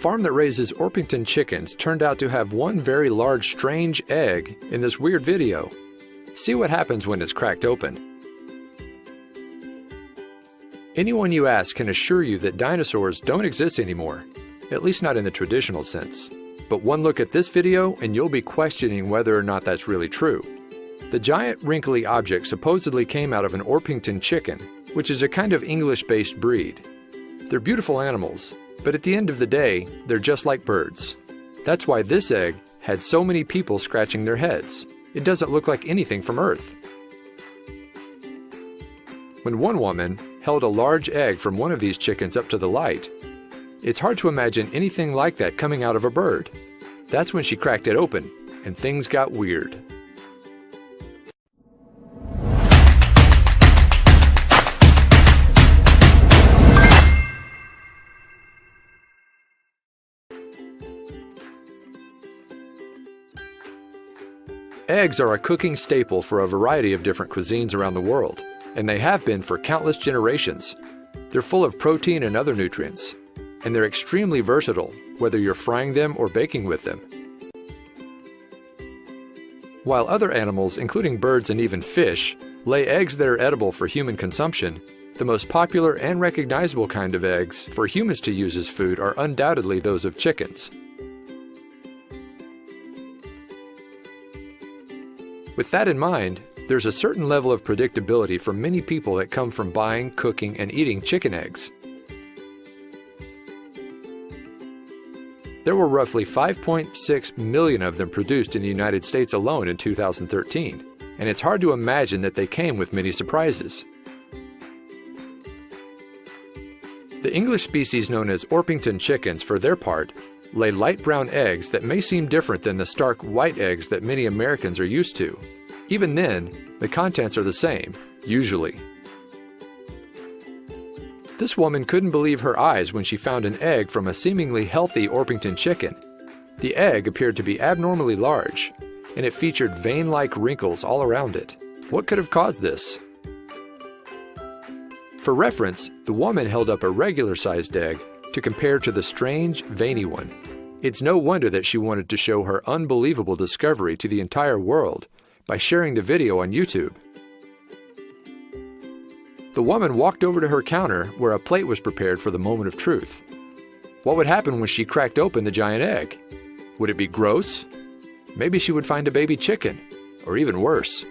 farm that raises Orpington chickens turned out to have one very large strange egg in this weird video. See what happens when it's cracked open. Anyone you ask can assure you that dinosaurs don't exist anymore, at least not in the traditional sense. But one look at this video and you'll be questioning whether or not that's really true. The giant wrinkly object supposedly came out of an Orpington chicken, which is a kind of English-based breed. They're beautiful animals, but at the end of the day, they're just like birds. That's why this egg had so many people scratching their heads. It doesn't look like anything from Earth. When one woman held a large egg from one of these chickens up to the light, it's hard to imagine anything like that coming out of a bird. That's when she cracked it open, and things got weird. Eggs are a cooking staple for a variety of different cuisines around the world, and they have been for countless generations. They're full of protein and other nutrients, and they're extremely versatile, whether you're frying them or baking with them. While other animals, including birds and even fish, lay eggs that are edible for human consumption, the most popular and recognizable kind of eggs for humans to use as food are undoubtedly those of chickens. With that in mind, there's a certain level of predictability for many people that come from buying, cooking, and eating chicken eggs. There were roughly 5.6 million of them produced in the United States alone in 2013, and it's hard to imagine that they came with many surprises. The English species known as Orpington chickens, for their part, lay light brown eggs that may seem different than the stark white eggs that many Americans are used to. Even then, the contents are the same, usually. This woman couldn't believe her eyes when she found an egg from a seemingly healthy Orpington chicken. The egg appeared to be abnormally large, and it featured vein-like wrinkles all around it. What could have caused this? For reference, the woman held up a regular-sized egg to compare to the strange, veiny one. It's no wonder that she wanted to show her unbelievable discovery to the entire world by sharing the video on YouTube. The woman walked over to her counter where a plate was prepared for the moment of truth. What would happen when she cracked open the giant egg? Would it be gross? Maybe she would find a baby chicken, or even worse.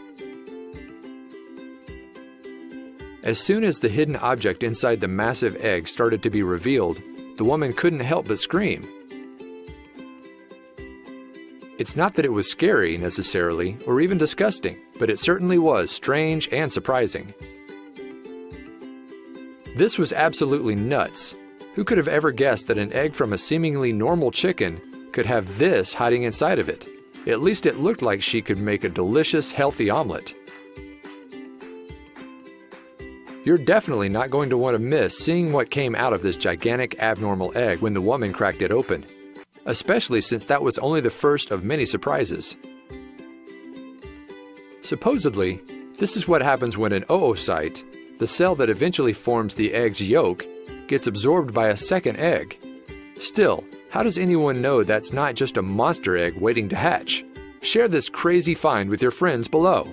As soon as the hidden object inside the massive egg started to be revealed, the woman couldn't help but scream. It's not that it was scary, necessarily, or even disgusting, but it certainly was strange and surprising. This was absolutely nuts. Who could have ever guessed that an egg from a seemingly normal chicken could have this hiding inside of it? At least it looked like she could make a delicious, healthy omelet. You're definitely not going to want to miss seeing what came out of this gigantic abnormal egg when the woman cracked it open, especially since that was only the first of many surprises. Supposedly, this is what happens when an oocyte, the cell that eventually forms the egg's yolk, gets absorbed by a second egg. Still, how does anyone know that's not just a monster egg waiting to hatch? Share this crazy find with your friends below.